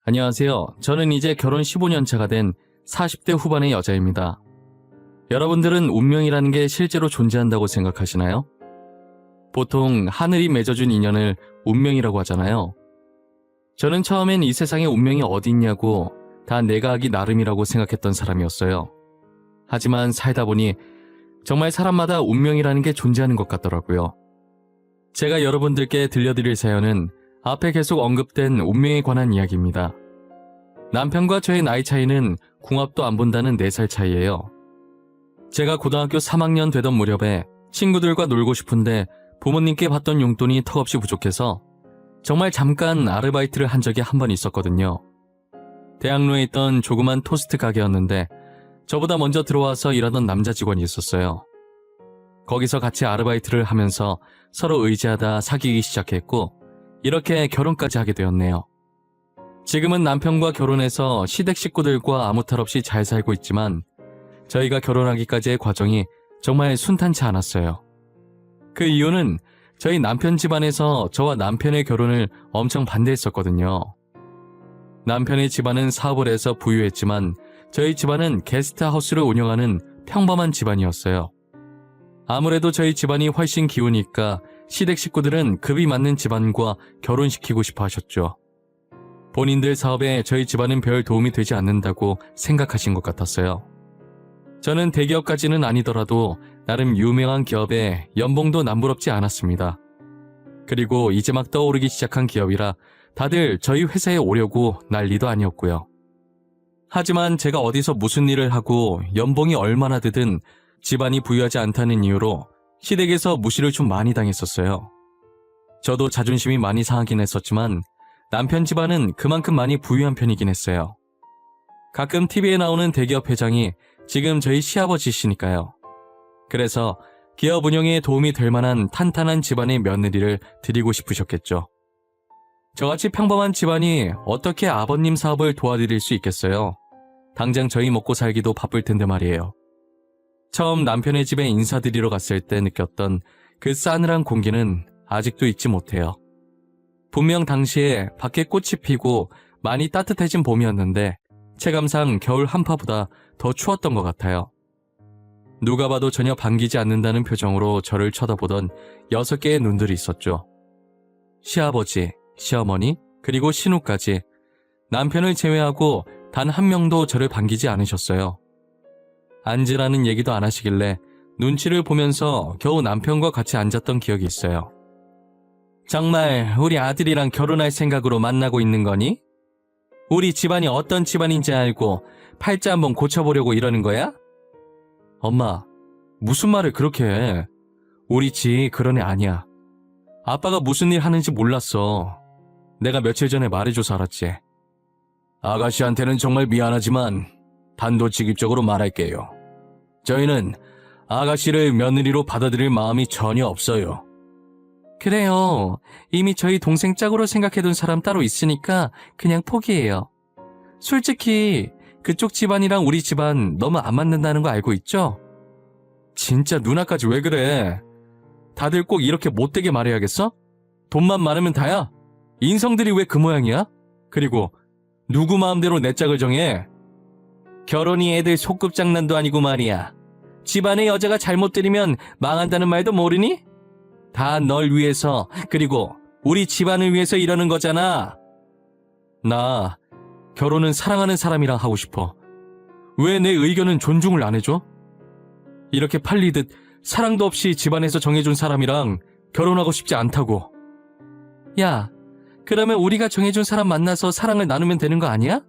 안녕하세요. 저는 이제 결혼 15년 차가 된 40대 후반의 여자입니다. 여러분들은 운명이라는 게 실제로 존재한다고 생각하시나요? 보통 하늘이 맺어준 인연을 운명이라고 하잖아요. 저는 처음엔 이 세상에 운명이 어디 있냐고 다 내가 하기 나름이라고 생각했던 사람이었어요. 하지만 살다 보니 정말 사람마다 운명이라는 게 존재하는 것 같더라고요. 제가 여러분들께 들려드릴 사연은 앞에 계속 언급된 운명에 관한 이야기입니다. 남편과 저의 나이 차이는 궁합도 안 본다는 4살 차이예요. 제가 고등학교 3학년 되던 무렵에 친구들과 놀고 싶은데 부모님께 받던 용돈이 턱없이 부족해서 정말 잠깐 아르바이트를 한 적이 한 번 있었거든요. 대학로에 있던 조그만 토스트 가게였는데 저보다 먼저 들어와서 일하던 남자 직원이 있었어요. 거기서 같이 아르바이트를 하면서 서로 의지하다 사귀기 시작했고 이렇게 결혼까지 하게 되었네요. 지금은 남편과 결혼해서 시댁 식구들과 아무 탈 없이 잘 살고 있지만 저희가 결혼하기까지의 과정이 정말 순탄치 않았어요. 그 이유는 저희 남편 집안에서 저와 남편의 결혼을 엄청 반대했었거든요. 남편의 집안은 사업을 해서 부유했지만 저희 집안은 게스트하우스를 운영하는 평범한 집안이었어요. 아무래도 저희 집안이 훨씬 기우니까 시댁 식구들은 급이 맞는 집안과 결혼시키고 싶어 하셨죠. 본인들 사업에 저희 집안은 별 도움이 되지 않는다고 생각하신 것 같았어요. 저는 대기업까지는 아니더라도 나름 유명한 기업에 연봉도 남부럽지 않았습니다. 그리고 이제 막 떠오르기 시작한 기업이라 다들 저희 회사에 오려고 난리도 아니었고요. 하지만 제가 어디서 무슨 일을 하고 연봉이 얼마나 되든 집안이 부유하지 않다는 이유로 시댁에서 무시를 좀 많이 당했었어요. 저도 자존심이 많이 상하긴 했었지만 남편 집안은 그만큼 많이 부유한 편이긴 했어요. 가끔 TV에 나오는 대기업 회장이 지금 저희 시아버지시니까요. 그래서 기업 운영에 도움이 될 만한 탄탄한 집안의 며느리를 드리고 싶으셨겠죠. 저같이 평범한 집안이 어떻게 아버님 사업을 도와드릴 수 있겠어요? 당장 저희 먹고 살기도 바쁠 텐데 말이에요. 처음 남편의 집에 인사드리러 갔을 때 느꼈던 그 싸늘한 공기는 아직도 잊지 못해요. 분명 당시에 밖에 꽃이 피고 많이 따뜻해진 봄이었는데 체감상 겨울 한파보다 더 추웠던 것 같아요. 누가 봐도 전혀 반기지 않는다는 표정으로 저를 쳐다보던 6개의 눈들이 있었죠. 시아버지, 시어머니, 그리고 신우까지 남편을 제외하고 단 한 명도 저를 반기지 않으셨어요. 앉으라는 얘기도 안 하시길래 눈치를 보면서 겨우 남편과 같이 앉았던 기억이 있어요. 정말 우리 아들이랑 결혼할 생각으로 만나고 있는 거니? 우리 집안이 어떤 집안인지 알고 팔자 한번 고쳐보려고 이러는 거야? 엄마, 무슨 말을 그렇게 해? 우리 집 그런 애 아니야. 아빠가 무슨 일 하는지 몰랐어. 내가 며칠 전에 말해줘서 알았지. 아가씨한테는 정말 미안하지만 단도직입적으로 말할게요. 저희는 아가씨를 며느리로 받아들일 마음이 전혀 없어요. 그래요. 이미 저희 동생 짝으로 생각해둔 사람 따로 있으니까 그냥 포기해요. 솔직히 그쪽 집안이랑 우리 집안 너무 안 맞는다는 거 알고 있죠? 진짜 누나까지 왜 그래? 다들 꼭 이렇게 못되게 말해야겠어? 돈만 많으면 다야? 인성들이 왜 그 모양이야? 그리고 누구 마음대로 내 짝을 정해? 결혼이 애들 소꿉장난도 아니고 말이야. 집안의 여자가 잘못 들이면 망한다는 말도 모르니? 다 널 위해서 그리고 우리 집안을 위해서 이러는 거잖아. 나 결혼은 사랑하는 사람이랑 하고 싶어. 왜 내 의견은 존중을 안 해줘? 이렇게 팔리듯 사랑도 없이 집안에서 정해준 사람이랑 결혼하고 싶지 않다고. 야, 그러면 우리가 정해준 사람 만나서 사랑을 나누면 되는 거 아니야?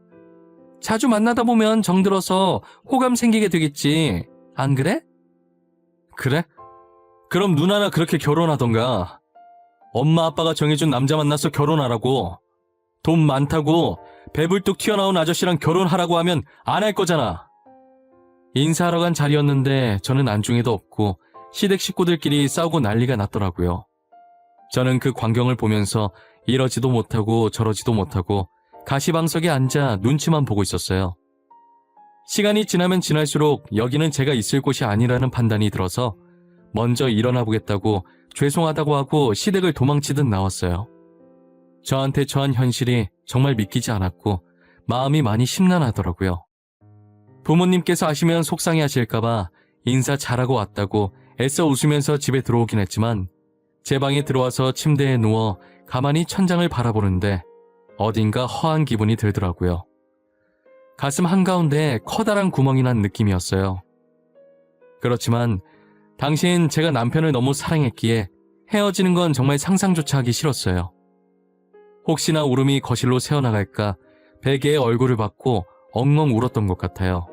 자주 만나다 보면 정들어서 호감 생기게 되겠지. 안 그래? 그래? 그럼 누나나 그렇게 결혼하던가. 엄마 아빠가 정해준 남자 만나서 결혼하라고. 돈 많다고 배불뚝 튀어나온 아저씨랑 결혼하라고 하면 안 할 거잖아. 인사하러 간 자리였는데 저는 안중에도 없고 시댁 식구들끼리 싸우고 난리가 났더라고요. 저는 그 광경을 보면서 이러지도 못하고 저러지도 못하고 가시방석에 앉아 눈치만 보고 있었어요. 시간이 지나면 지날수록 여기는 제가 있을 곳이 아니라는 판단이 들어서 먼저 일어나 보겠다고 죄송하다고 하고 시댁을 도망치듯 나왔어요. 저한테 처한 현실이 정말 믿기지 않았고 마음이 많이 심란하더라고요. 부모님께서 아시면 속상해하실까봐 인사 잘하고 왔다고 애써 웃으면서 집에 들어오긴 했지만 제 방에 들어와서 침대에 누워 가만히 천장을 바라보는데 어딘가 허한 기분이 들더라고요. 가슴 한가운데 커다란 구멍이 난 느낌이었어요. 그렇지만 당시엔 제가 남편을 너무 사랑했기에 헤어지는 건 정말 상상조차 하기 싫었어요. 혹시나 울음이 거실로 새어나갈까 베개에 얼굴을 받고 엉엉 울었던 것 같아요.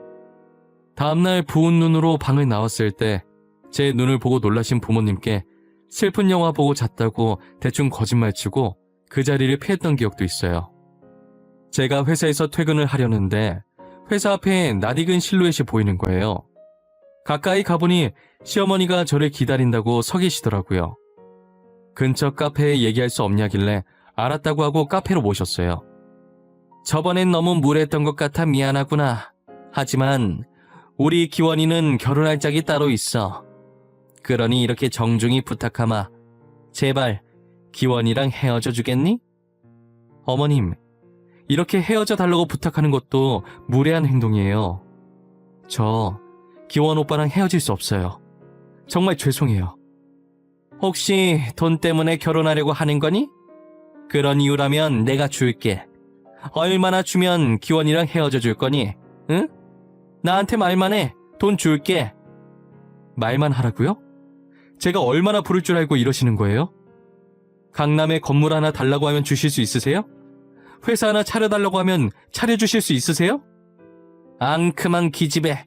다음날 부은 눈으로 방을 나왔을 때 제 눈을 보고 놀라신 부모님께 슬픈 영화 보고 잤다고 대충 거짓말치고 그 자리를 피했던 기억도 있어요. 제가 회사에서 퇴근을 하려는데 회사 앞에 낯익은 실루엣이 보이는 거예요. 가까이 가보니 시어머니가 저를 기다린다고 서 계시더라고요. 근처 카페에 얘기할 수 없냐길래 알았다고 하고 카페로 모셨어요. 저번엔 너무 무례했던 것 같아 미안하구나. 하지만 우리 기원이는 결혼할 짝이 따로 있어. 그러니 이렇게 정중히 부탁하마. 제발 기원이랑 헤어져 주겠니? 어머님, 이렇게 헤어져 달라고 부탁하는 것도 무례한 행동이에요. 저 기원 오빠랑 헤어질 수 없어요. 정말 죄송해요. 혹시 돈 때문에 결혼하려고 하는 거니? 그런 이유라면 내가 줄게. 얼마나 주면 기원이랑 헤어져 줄 거니? 응? 나한테 말만 해. 돈 줄게. 말만 하라고요? 제가 얼마나 부를 줄 알고 이러시는 거예요? 강남에 건물 하나 달라고 하면 주실 수 있으세요? 회사 하나 차려달라고 하면 차려주실 수 있으세요? 앙큼한 기집애.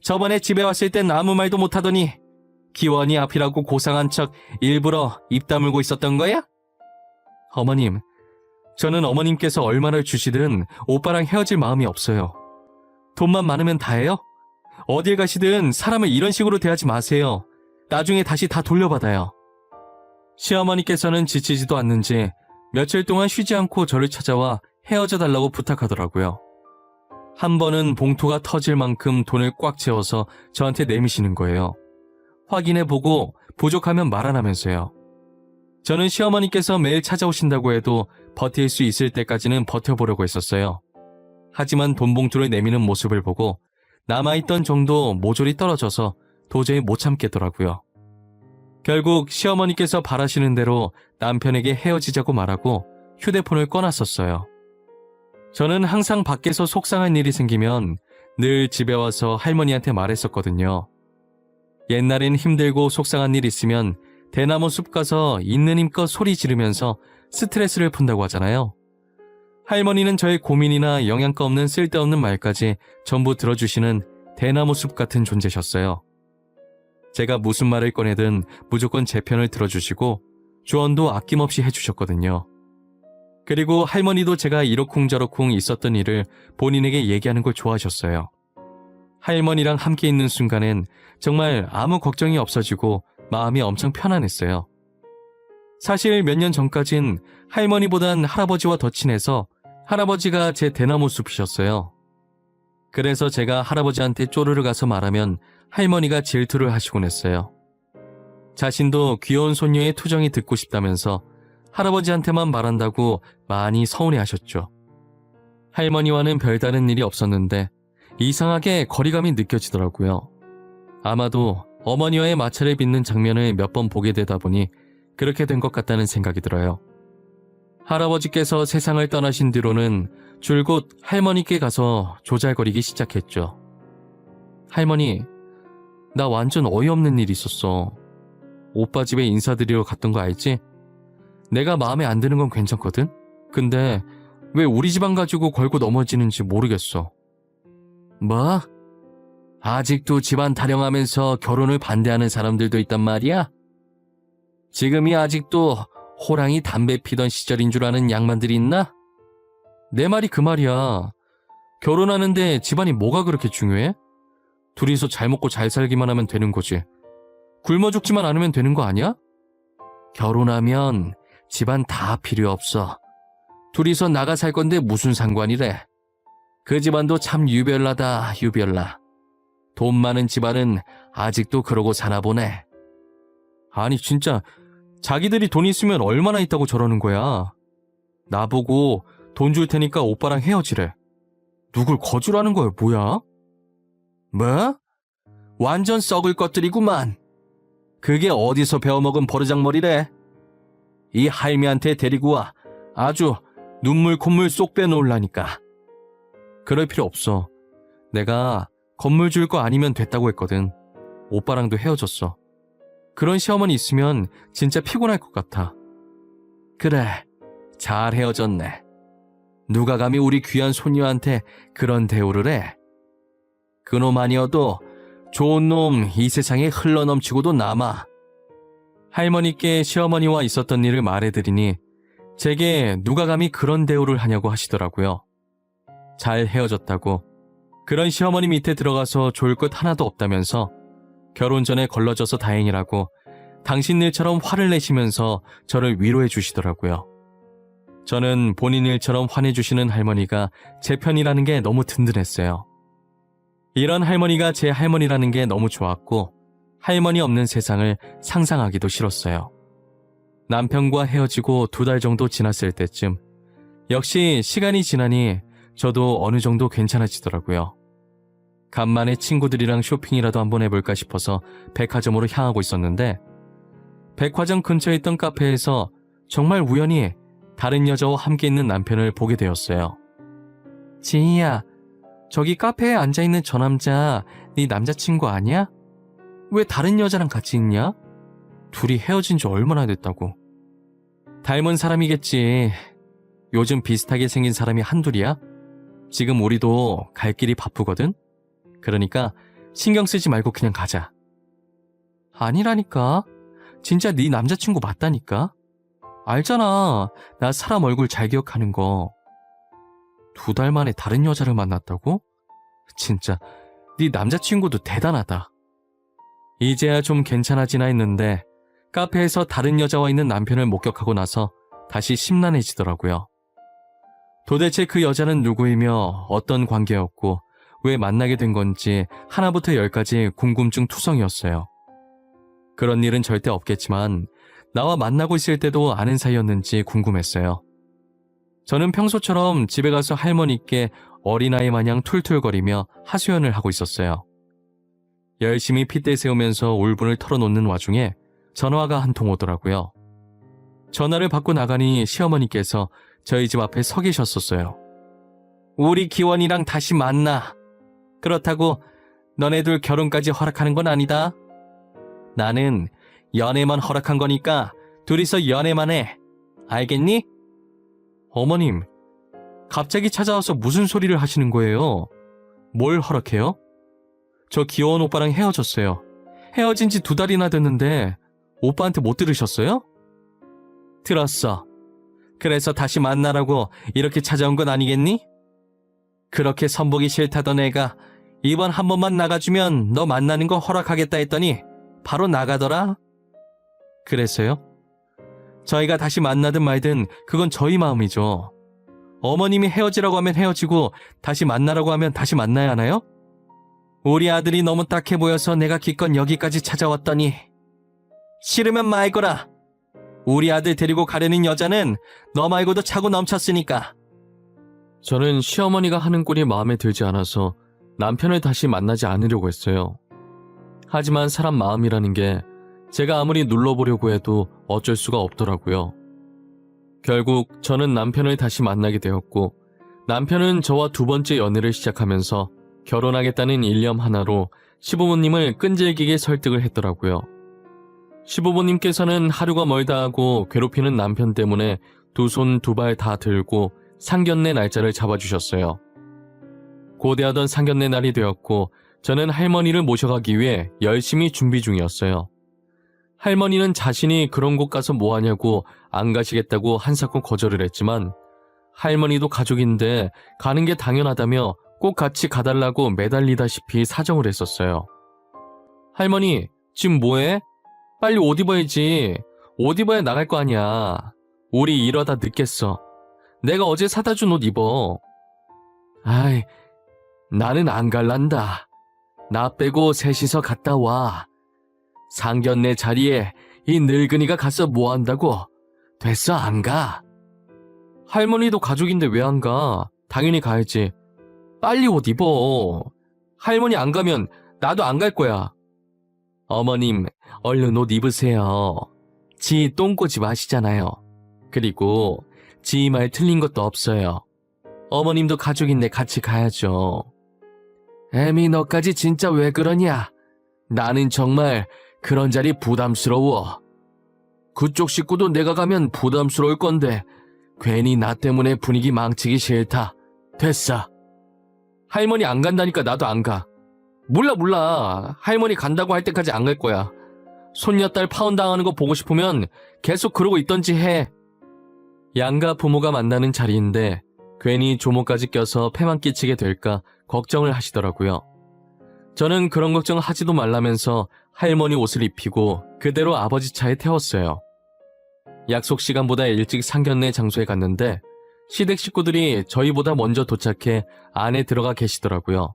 저번에 집에 왔을 땐 아무 말도 못하더니 기원이 앞이라고 고상한 척 일부러 입 다물고 있었던 거야? 어머님, 저는 어머님께서 얼마나 주시든 오빠랑 헤어질 마음이 없어요. 돈만 많으면 다예요? 어딜 가시든 사람을 이런 식으로 대하지 마세요. 나중에 다시 다 돌려받아요. 시어머니께서는 지치지도 않는지 며칠 동안 쉬지 않고 저를 찾아와 헤어져 달라고 부탁하더라고요. 한 번은 봉투가 터질 만큼 돈을 꽉 채워서 저한테 내미시는 거예요. 확인해보고 부족하면 말 안 하면서요. 저는 시어머니께서 매일 찾아오신다고 해도 버틸 수 있을 때까지는 버텨보려고 했었어요. 하지만 돈 봉투를 내미는 모습을 보고 남아있던 정도 모조리 떨어져서 도저히 못 참겠더라고요. 결국 시어머니께서 바라시는 대로 남편에게 헤어지자고 말하고 휴대폰을 꺼놨었어요. 저는 항상 밖에서 속상한 일이 생기면 늘 집에 와서 할머니한테 말했었거든요. 옛날엔 힘들고 속상한 일 있으면 대나무 숲 가서 있는 힘껏 소리 지르면서 스트레스를 푼다고 하잖아요. 할머니는 저의 고민이나 영양가 없는 쓸데없는 말까지 전부 들어주시는 대나무 숲 같은 존재셨어요. 제가 무슨 말을 꺼내든 무조건 제 편을 들어주시고 조언도 아낌없이 해주셨거든요. 그리고 할머니도 제가 이러쿵저러쿵 있었던 일을 본인에게 얘기하는 걸 좋아하셨어요. 할머니랑 함께 있는 순간엔 정말 아무 걱정이 없어지고 마음이 엄청 편안했어요. 사실 몇 년 전까진 할머니보단 할아버지와 더 친해서 할아버지가 제 대나무 숲이셨어요. 그래서 제가 할아버지한테 쪼르르 가서 말하면 할머니가 질투를 하시곤 했어요. 자신도 귀여운 손녀의 투정이 듣고 싶다면서 할아버지한테만 말한다고 많이 서운해하셨죠. 할머니와는 별다른 일이 없었는데 이상하게 거리감이 느껴지더라고요. 아마도 어머니와의 마찰을 빚는 장면을 몇 번 보게 되다 보니 그렇게 된 것 같다는 생각이 들어요. 할아버지께서 세상을 떠나신 뒤로는 줄곧 할머니께 가서 조잘거리기 시작했죠. 할머니, 나 완전 어이없는 일이 있었어. 오빠 집에 인사드리러 갔던 거 알지? 내가 마음에 안 드는 건 괜찮거든? 근데 왜 우리 집안 가지고 걸고 넘어지는지 모르겠어. 뭐? 아직도 집안 타령하면서 결혼을 반대하는 사람들도 있단 말이야? 지금이 아직도 호랑이 담배 피던 시절인 줄 아는 양반들이 있나? 내 말이 그 말이야. 결혼하는데 집안이 뭐가 그렇게 중요해? 둘이서 잘 먹고 잘 살기만 하면 되는 거지. 굶어 죽지만 않으면 되는 거 아니야? 결혼하면 집안 다 필요 없어. 둘이서 나가 살 건데 무슨 상관이래. 그 집안도 참 유별나다, 유별나. 돈 많은 집안은 아직도 그러고 사나 보네. 아니 진짜 자기들이 돈 있으면 얼마나 있다고 저러는 거야. 나보고 돈 줄 테니까 오빠랑 헤어지래. 누굴 거주라는 거야, 뭐야? 뭐? 완전 썩을 것들이구만. 그게 어디서 배워먹은 버르장머리래? 이 할미한테 데리고 와 아주 눈물 콧물 쏙 빼놓으려니까. 그럴 필요 없어. 내가 건물 줄 거 아니면 됐다고 했거든. 오빠랑도 헤어졌어. 그런 시어머니 있으면 진짜 피곤할 것 같아. 그래, 잘 헤어졌네. 누가 감히 우리 귀한 손녀한테 그런 대우를 해? 그놈 아니어도 좋은 놈 이 세상에 흘러넘치고도 남아. 할머니께 시어머니와 있었던 일을 말해드리니 제게 누가 감히 그런 대우를 하냐고 하시더라고요. 잘 헤어졌다고, 그런 시어머니 밑에 들어가서 좋을 것 하나도 없다면서 결혼 전에 걸러져서 다행이라고 당신 일처럼 화를 내시면서 저를 위로해 주시더라고요. 저는 본인 일처럼 화내주시는 할머니가 제 편이라는 게 너무 든든했어요. 이런 할머니가 제 할머니라는 게 너무 좋았고 할머니 없는 세상을 상상하기도 싫었어요. 남편과 헤어지고 2달 정도 지났을 때쯤 역시 시간이 지나니 저도 어느 정도 괜찮아지더라고요. 간만에 친구들이랑 쇼핑이라도 한번 해볼까 싶어서 백화점으로 향하고 있었는데 백화점 근처에 있던 카페에서 정말 우연히 다른 여자와 함께 있는 남편을 보게 되었어요. 지희야, 저기 카페에 앉아있는 저 남자 네 남자친구 아니야? 왜 다른 여자랑 같이 있냐? 둘이 헤어진 지 얼마나 됐다고. 닮은 사람이겠지. 요즘 비슷하게 생긴 사람이 한둘이야? 지금 우리도 갈 길이 바쁘거든? 그러니까 신경 쓰지 말고 그냥 가자. 아니라니까. 진짜 네 남자친구 맞다니까. 알잖아. 나 사람 얼굴 잘 기억하는 거. 2달 만에 다른 여자를 만났다고? 진짜 네 남자친구도 대단하다. 이제야 좀 괜찮아지나 했는데 카페에서 다른 여자와 있는 남편을 목격하고 나서 다시 심란해지더라고요. 도대체 그 여자는 누구이며 어떤 관계였고 왜 만나게 된 건지 하나부터 10까지 궁금증 투성이었어요. 그런 일은 절대 없겠지만 나와 만나고 있을 때도 아는 사이였는지 궁금했어요. 저는 평소처럼 집에 가서 할머니께 어린아이 마냥 툴툴거리며 하소연을 하고 있었어요. 열심히 핏대 세우면서 울분을 털어놓는 와중에 전화가 한 통 오더라고요. 전화를 받고 나가니 시어머니께서 저희 집 앞에 서 계셨었어요. 우리 기원이랑 다시 만나. 그렇다고 너네들 결혼까지 허락하는 건 아니다. 나는 연애만 허락한 거니까 둘이서 연애만 해. 알겠니? 어머님, 갑자기 찾아와서 무슨 소리를 하시는 거예요? 뭘 허락해요? 저 귀여운 오빠랑 헤어졌어요. 헤어진 지 2달이나 됐는데 오빠한테 못 들으셨어요? 들었어. 그래서 다시 만나라고 이렇게 찾아온 건 아니겠니? 그렇게 선보기 싫다던 애가 이번 한 번만 나가주면 너 만나는 거 허락하겠다 했더니 바로 나가더라. 그래서요? 저희가 다시 만나든 말든 그건 저희 마음이죠. 어머님이 헤어지라고 하면 헤어지고 다시 만나라고 하면 다시 만나야 하나요? 우리 아들이 너무 딱해 보여서 내가 기껏 여기까지 찾아왔더니 싫으면 말거라. 우리 아들 데리고 가려는 여자는 너 말고도 차고 넘쳤으니까. 저는 시어머니가 하는 꼴이 마음에 들지 않아서 남편을 다시 만나지 않으려고 했어요. 하지만 사람 마음이라는 게 제가 아무리 눌러보려고 해도 어쩔 수가 없더라고요. 결국 저는 남편을 다시 만나게 되었고 남편은 저와 2번째 연애를 시작하면서 결혼하겠다는 일념 하나로 시부모님을 끈질기게 설득을 했더라고요. 시부모님께서는 하루가 멀다 하고 괴롭히는 남편 때문에 2손 2발 다 들고 상견례 날짜를 잡아주셨어요. 고대하던 상견례 날이 되었고 저는 할머니를 모셔가기 위해 열심히 준비 중이었어요. 할머니는 자신이 그런 곳 가서 뭐하냐고 안 가시겠다고 한사코 거절을 했지만 할머니도 가족인데 가는 게 당연하다며 꼭 같이 가달라고 매달리다시피 사정을 했었어요. 할머니, 지금 뭐해? 빨리 옷 입어야지. 옷 입어야 나갈 거 아니야. 우리 이러다 늦겠어. 내가 어제 사다 준 옷 입어. 아이, 나는 안 갈란다. 나 빼고 셋이서 갔다 와. 상견례 자리에 이 늙은이가 가서 뭐 한다고? 됐어, 안 가. 할머니도 가족인데 왜 안 가? 당연히 가야지. 빨리 옷 입어. 할머니 안 가면 나도 안 갈 거야. 어머님, 얼른 옷 입으세요. 지 똥꼬집 아시잖아요. 그리고 지 말 틀린 것도 없어요. 어머님도 가족인데 같이 가야죠. 애미 너까지 진짜 왜 그러냐? 나는 정말 그런 자리 부담스러워. 그쪽 식구도 내가 가면 부담스러울 건데 괜히 나 때문에 분위기 망치기 싫다. 됐어. 할머니 안 간다니까 나도 안 가. 몰라. 할머니 간다고 할 때까지 안 갈 거야. 손녀딸 파혼당하는 거 보고 싶으면 계속 그러고 있던지 해. 양가 부모가 만나는 자리인데 괜히 조모까지 껴서 폐만 끼치게 될까 걱정을 하시더라고요. 저는 그런 걱정 하지도 말라면서 할머니 옷을 입히고 그대로 아버지 차에 태웠어요. 약속 시간보다 일찍 상견례 장소에 갔는데 시댁 식구들이 저희보다 먼저 도착해 안에 들어가 계시더라고요.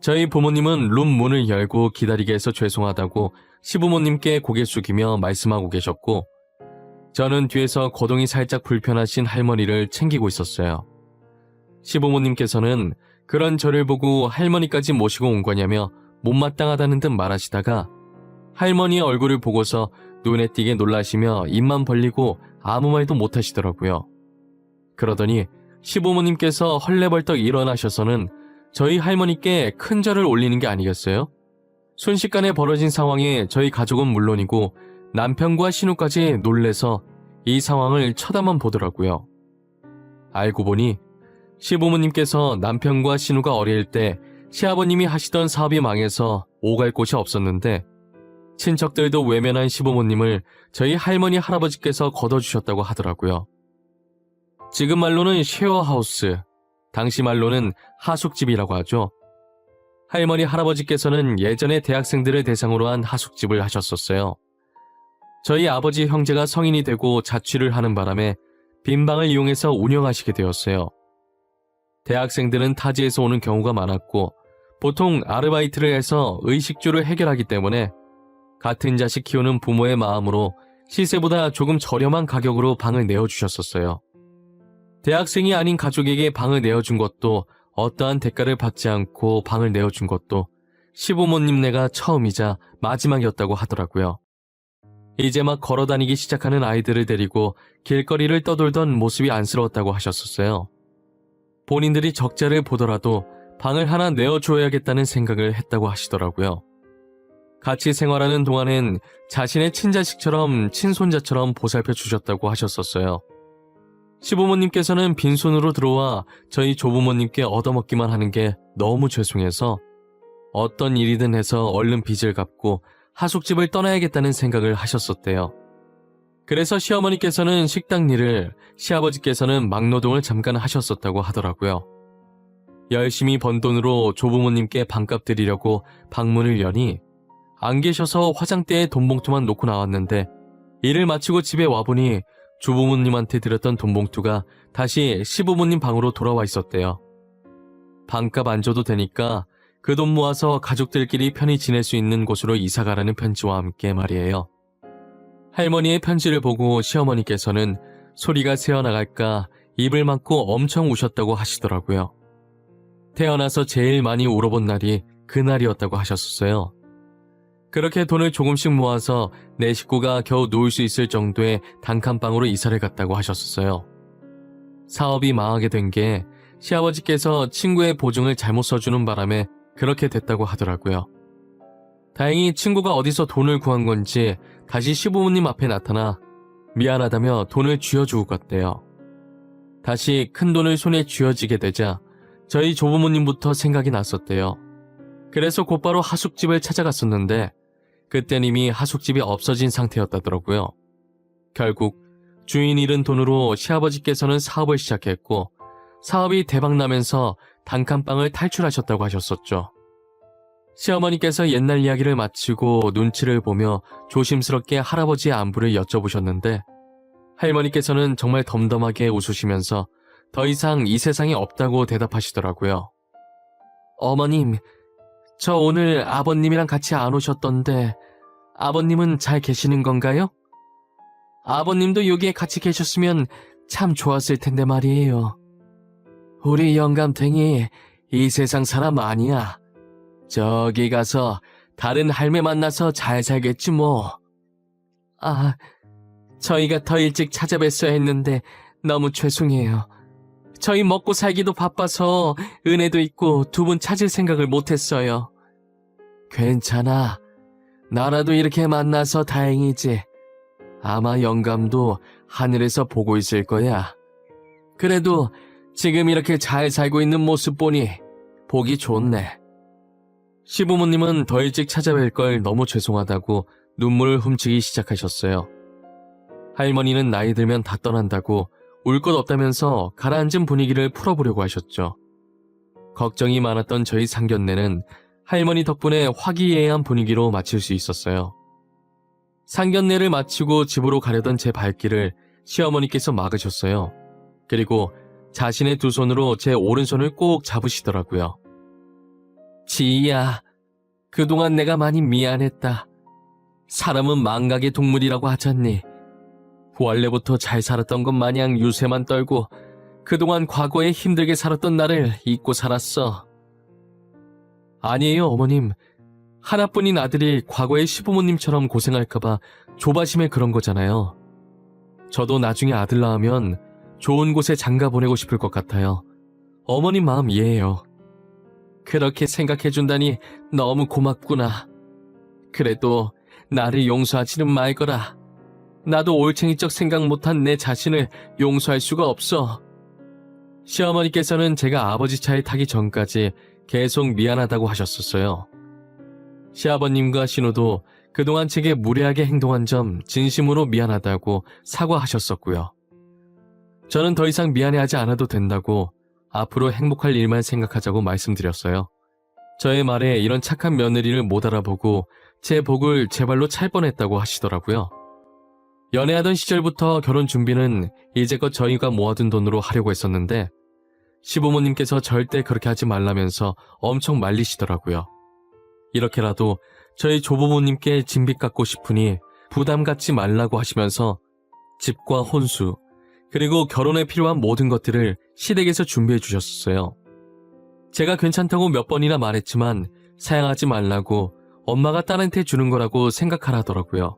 저희 부모님은 룸 문을 열고 기다리게 해서 죄송하다고 시부모님께 고개 숙이며 말씀하고 계셨고 저는 뒤에서 거동이 살짝 불편하신 할머니를 챙기고 있었어요. 시부모님께서는 그런 저를 보고 할머니까지 모시고 온 거냐며 못마땅하다는 듯 말하시다가 할머니의 얼굴을 보고서 눈에 띄게 놀라시며 입만 벌리고 아무 말도 못하시더라고요. 그러더니 시부모님께서 헐레벌떡 일어나셔서는 저희 할머니께 큰 절을 올리는 게 아니겠어요? 순식간에 벌어진 상황에 저희 가족은 물론이고 남편과 신우까지 놀래서 이 상황을 쳐다만 보더라고요. 알고 보니 시부모님께서 남편과 신우가 어릴 때 시아버님이 하시던 사업이 망해서 오갈 곳이 없었는데 친척들도 외면한 시부모님을 저희 할머니 할아버지께서 걷어주셨다고 하더라고요. 지금 말로는 쉐어하우스, 당시 말로는 하숙집이라고 하죠. 할머니 할아버지께서는 예전에 대학생들을 대상으로 한 하숙집을 하셨었어요. 저희 아버지 형제가 성인이 되고 자취를 하는 바람에 빈 방을 이용해서 운영하시게 되었어요. 대학생들은 타지에서 오는 경우가 많았고 보통 아르바이트를 해서 의식주를 해결하기 때문에 같은 자식 키우는 부모의 마음으로 시세보다 조금 저렴한 가격으로 방을 내어주셨었어요. 대학생이 아닌 가족에게 방을 내어준 것도 어떠한 대가를 받지 않고 방을 내어준 것도 시부모님네가 처음이자 마지막이었다고 하더라고요. 이제 막 걸어다니기 시작하는 아이들을 데리고 길거리를 떠돌던 모습이 안쓰러웠다고 하셨었어요. 본인들이 적자를 보더라도 방을 하나 내어줘야겠다는 생각을 했다고 하시더라고요. 같이 생활하는 동안엔 자신의 친자식처럼 친손자처럼 보살펴 주셨다고 하셨었어요. 시부모님께서는 빈손으로 들어와 저희 조부모님께 얻어먹기만 하는 게 너무 죄송해서 어떤 일이든 해서 얼른 빚을 갚고 하숙집을 떠나야겠다는 생각을 하셨었대요. 그래서 시어머니께서는 식당 일을, 시아버지께서는 막노동을 잠깐 하셨었다고 하더라고요. 열심히 번 돈으로 조부모님께 방값 드리려고 방문을 여니 안 계셔서 화장대에 돈봉투만 놓고 나왔는데 일을 마치고 집에 와보니 조부모님한테 드렸던 돈봉투가 다시 시부모님 방으로 돌아와 있었대요. 방값 안 줘도 되니까 그 돈 모아서 가족들끼리 편히 지낼 수 있는 곳으로 이사가라는 편지와 함께 말이에요. 할머니의 편지를 보고 시어머니께서는 소리가 새어나갈까 입을 막고 엄청 우셨다고 하시더라고요. 태어나서 제일 많이 울어본 날이 그날이었다고 하셨었어요. 그렇게 돈을 조금씩 모아서 내 식구가 겨우 놓을 수 있을 정도의 단칸방으로 이사를 갔다고 하셨었어요. 사업이 망하게 된 게 시아버지께서 친구의 보증을 잘못 써주는 바람에 그렇게 됐다고 하더라고요. 다행히 친구가 어디서 돈을 구한 건지 다시 시부모님 앞에 나타나 미안하다며 돈을 쥐어주고 갔대요. 다시 큰 돈을 손에 쥐어지게 되자 저희 조부모님부터 생각이 났었대요. 그래서 곧바로 하숙집을 찾아갔었는데 그땐 이미 하숙집이 없어진 상태였다더라고요. 결국 주인 잃은 돈으로 시아버지께서는 사업을 시작했고 사업이 대박나면서 단칸방을 탈출하셨다고 하셨었죠. 시어머니께서 옛날 이야기를 마치고 눈치를 보며 조심스럽게 할아버지의 안부를 여쭤보셨는데 할머니께서는 정말 덤덤하게 웃으시면서 더 이상 이 세상에 없다고 대답하시더라고요. 어머님, 저 오늘 아버님이랑 같이 안 오셨던데 아버님은 잘 계시는 건가요? 아버님도 여기에 같이 계셨으면 참 좋았을 텐데 말이에요. 우리 영감탱이 이 세상 사람 아니야. 저기 가서 다른 할매 만나서 잘 살겠지 뭐. 아, 저희가 더 일찍 찾아뵀어야 했는데 너무 죄송해요. 저희 먹고 살기도 바빠서 은혜도 있고 두 분 찾을 생각을 못했어요. 괜찮아. 나라도 이렇게 만나서 다행이지. 아마 영감도 하늘에서 보고 있을 거야. 그래도 지금 이렇게 잘 살고 있는 모습 보니 보기 좋네. 시부모님은 더 일찍 찾아뵐 걸 너무 죄송하다고 눈물을 훔치기 시작하셨어요. 할머니는 나이 들면 다 떠난다고 울 것 없다면서 가라앉은 분위기를 풀어보려고 하셨죠. 걱정이 많았던 저희 상견례는 할머니 덕분에 화기애애한 분위기로 마칠 수 있었어요. 상견례를 마치고 집으로 가려던 제 발길을 시어머니께서 막으셨어요. 그리고 자신의 두 손으로 제 오른손을 꼭 잡으시더라고요. 지희야, 그동안 내가 많이 미안했다. 사람은 망각의 동물이라고 하잖니. 원래부터 잘 살았던 것 마냥 유세만 떨고 그동안 과거에 힘들게 살았던 나를 잊고 살았어. 아니에요, 어머님. 하나뿐인 아들이 과거의 시부모님처럼 고생할까봐 조바심에 그런 거잖아요. 저도 나중에 아들 낳으면 좋은 곳에 장가 보내고 싶을 것 같아요. 어머님 마음 이해해요. 그렇게 생각해준다니 너무 고맙구나. 그래도 나를 용서하지는 말거라. 나도 올챙이적 생각 못한 내 자신을 용서할 수가 없어. 시어머니께서는 제가 아버지 차에 타기 전까지 계속 미안하다고 하셨었어요. 시아버님과 신우도 그동안 제게 무례하게 행동한 점 진심으로 미안하다고 사과하셨었고요. 저는 더 이상 미안해하지 않아도 된다고 앞으로 행복할 일만 생각하자고 말씀드렸어요. 저의 말에 이런 착한 며느리를 못 알아보고 제 복을 제 발로 찰 뻔했다고 하시더라고요. 연애하던 시절부터 결혼 준비는 이제껏 저희가 모아둔 돈으로 하려고 했었는데 시부모님께서 절대 그렇게 하지 말라면서 엄청 말리시더라고요. 이렇게라도 저희 조부모님께 진빚 갚고 싶으니 부담 갖지 말라고 하시면서 집과 혼수, 그리고 결혼에 필요한 모든 것들을 시댁에서 준비해 주셨었어요. 제가 괜찮다고 몇 번이나 말했지만 사양하지 말라고 엄마가 딸한테 주는 거라고 생각하라더라고요.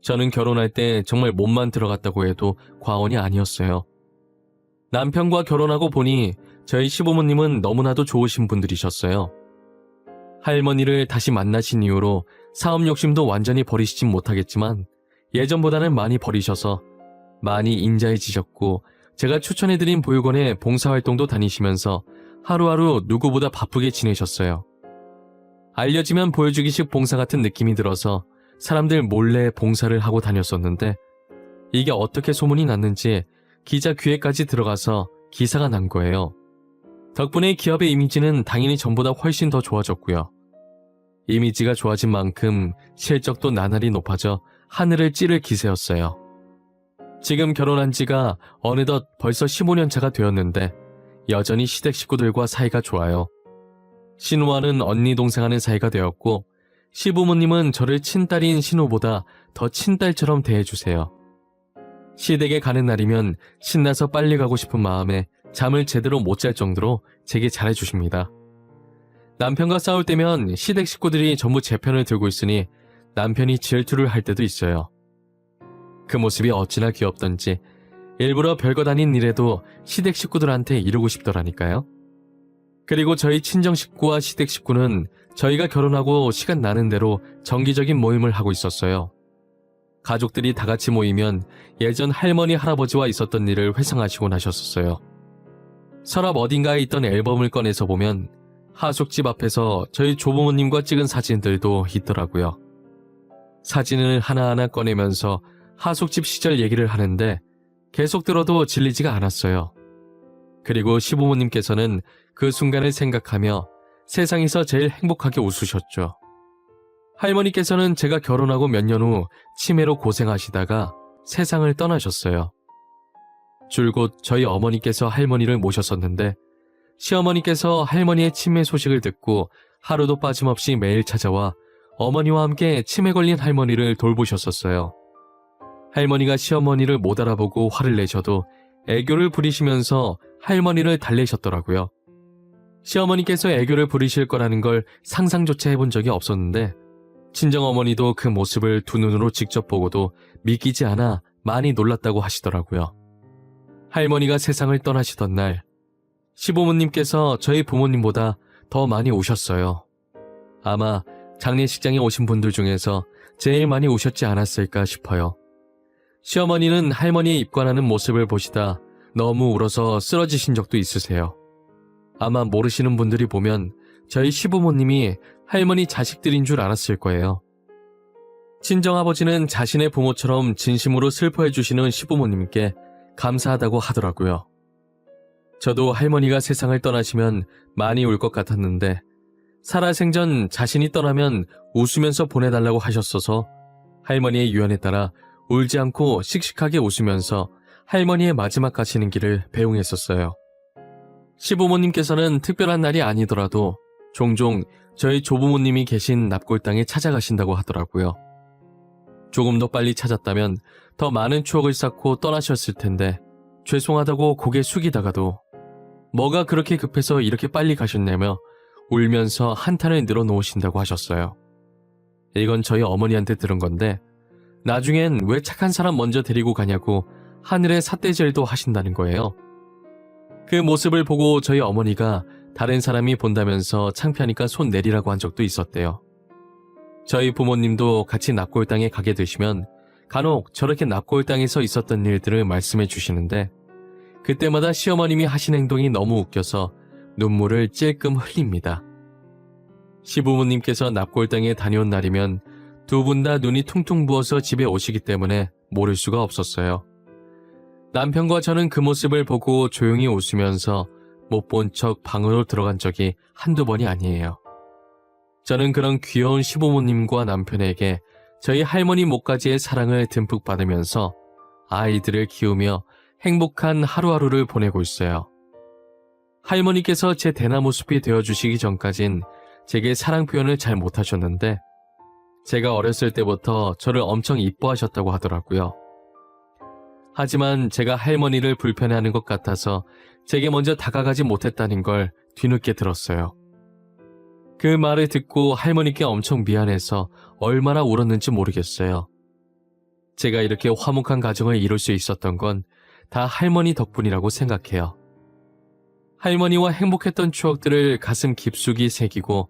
저는 결혼할 때 정말 몸만 들어갔다고 해도 과언이 아니었어요. 남편과 결혼하고 보니 저희 시부모님은 너무나도 좋으신 분들이셨어요. 할머니를 다시 만나신 이후로 사업 욕심도 완전히 버리시진 못하겠지만 예전보다는 많이 버리셔서 많이 인자해지셨고 제가 추천해드린 보육원에 봉사활동도 다니시면서 하루하루 누구보다 바쁘게 지내셨어요. 알려지면 보여주기식 봉사 같은 느낌이 들어서 사람들 몰래 봉사를 하고 다녔었는데 이게 어떻게 소문이 났는지 기자 귀에까지 들어가서 기사가 난 거예요. 덕분에 기업의 이미지는 당연히 전보다 훨씬 더 좋아졌고요. 이미지가 좋아진 만큼 실적도 나날이 높아져 하늘을 찌를 기세였어요. 지금 결혼한 지가 어느덧 벌써 15년 차가 되었는데 여전히 시댁 식구들과 사이가 좋아요. 신우와는 언니 동생하는 사이가 되었고 시부모님은 저를 친딸인 신우보다 더 친딸처럼 대해주세요. 시댁에 가는 날이면 신나서 빨리 가고 싶은 마음에 잠을 제대로 못 잘 정도로 제게 잘해주십니다. 남편과 싸울 때면 시댁 식구들이 전부 제 편을 들고 있으니 남편이 질투를 할 때도 있어요. 그 모습이 어찌나 귀엽던지 일부러 별것 아닌 일에도 시댁 식구들한테 이루고 싶더라니까요. 그리고 저희 친정 식구와 시댁 식구는 저희가 결혼하고 시간 나는 대로 정기적인 모임을 하고 있었어요. 가족들이 다 같이 모이면 예전 할머니 할아버지와 있었던 일을 회상하시곤 하셨었어요. 서랍 어딘가에 있던 앨범을 꺼내서 보면 하숙집 앞에서 저희 조부모님과 찍은 사진들도 있더라고요. 사진을 하나하나 꺼내면서 하숙집 시절 얘기를 하는데 계속 들어도 질리지가 않았어요. 그리고 시부모님께서는 그 순간을 생각하며 세상에서 제일 행복하게 웃으셨죠. 할머니께서는 제가 결혼하고 몇 년 후 치매로 고생하시다가 세상을 떠나셨어요. 줄곧 저희 어머니께서 할머니를 모셨었는데 시어머니께서 할머니의 치매 소식을 듣고 하루도 빠짐없이 매일 찾아와 어머니와 함께 치매 걸린 할머니를 돌보셨었어요. 할머니가 시어머니를 못 알아보고 화를 내셔도 애교를 부리시면서 할머니를 달래셨더라고요. 시어머니께서 애교를 부리실 거라는 걸 상상조차 해본 적이 없었는데 친정어머니도 그 모습을 두 눈으로 직접 보고도 믿기지 않아 많이 놀랐다고 하시더라고요. 할머니가 세상을 떠나시던 날 시부모님께서 저희 부모님보다 더 많이 오셨어요. 아마 장례식장에 오신 분들 중에서 제일 많이 오셨지 않았을까 싶어요. 시어머니는 할머니의 입관하는 모습을 보시다 너무 울어서 쓰러지신 적도 있으세요. 아마 모르시는 분들이 보면 저희 시부모님이 할머니 자식들인 줄 알았을 거예요. 친정아버지는 자신의 부모처럼 진심으로 슬퍼해 주시는 시부모님께 감사하다고 하더라고요. 저도 할머니가 세상을 떠나시면 많이 울 것 같았는데 살아생전 자신이 떠나면 웃으면서 보내달라고 하셨어서 할머니의 유언에 따라 울지 않고 씩씩하게 웃으면서 할머니의 마지막 가시는 길을 배웅했었어요. 시부모님께서는 특별한 날이 아니더라도 종종 저희 조부모님이 계신 납골당에 찾아가신다고 하더라고요. 조금 더 빨리 찾았다면 더 많은 추억을 쌓고 떠나셨을 텐데 죄송하다고 고개 숙이다가도 뭐가 그렇게 급해서 이렇게 빨리 가셨냐며 울면서 한탄을 늘어놓으신다고 하셨어요. 이건 저희 어머니한테 들은 건데 나중엔 왜 착한 사람 먼저 데리고 가냐고 하늘에 삿대질도 하신다는 거예요. 그 모습을 보고 저희 어머니가 다른 사람이 본다면서 창피하니까 손 내리라고 한 적도 있었대요. 저희 부모님도 같이 납골당에 가게 되시면 간혹 저렇게 납골당에서 있었던 일들을 말씀해 주시는데 그때마다 시어머님이 하신 행동이 너무 웃겨서 눈물을 찔끔 흘립니다. 시부모님께서 납골당에 다녀온 날이면 두 분 다 눈이 퉁퉁 부어서 집에 오시기 때문에 모를 수가 없었어요. 남편과 저는 그 모습을 보고 조용히 웃으면서 못 본 척 방으로 들어간 적이 한두 번이 아니에요. 저는 그런 귀여운 시부모님과 남편에게 저희 할머니 목까지의 사랑을 듬뿍 받으면서 아이들을 키우며 행복한 하루하루를 보내고 있어요. 할머니께서 제 대나무 숲이 되어주시기 전까진 제게 사랑 표현을 잘 못하셨는데 제가 어렸을 때부터 저를 엄청 이뻐하셨다고 하더라고요. 하지만 제가 할머니를 불편해하는 것 같아서 제게 먼저 다가가지 못했다는 걸 뒤늦게 들었어요. 그 말을 듣고 할머니께 엄청 미안해서 얼마나 울었는지 모르겠어요. 제가 이렇게 화목한 가정을 이룰 수 있었던 건 다 할머니 덕분이라고 생각해요. 할머니와 행복했던 추억들을 가슴 깊숙이 새기고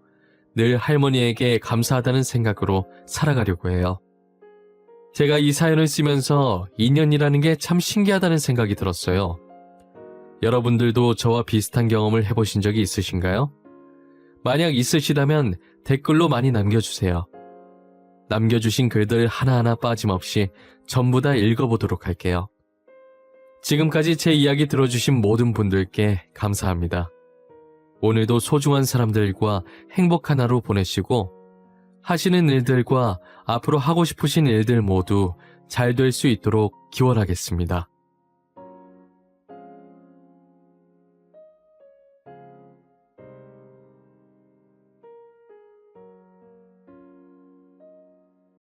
늘 할머니에게 감사하다는 생각으로 살아가려고 해요. 제가 이 사연을 쓰면서 인연이라는 게 참 신기하다는 생각이 들었어요. 여러분들도 저와 비슷한 경험을 해보신 적이 있으신가요? 만약 있으시다면 댓글로 많이 남겨주세요. 남겨주신 글들 하나하나 빠짐없이 전부 다 읽어보도록 할게요. 지금까지 제 이야기 들어주신 모든 분들께 감사합니다. 오늘도 소중한 사람들과 행복한 하루 보내시고 하시는 일들과 앞으로 하고 싶으신 일들 모두 잘 될 수 있도록 기원하겠습니다.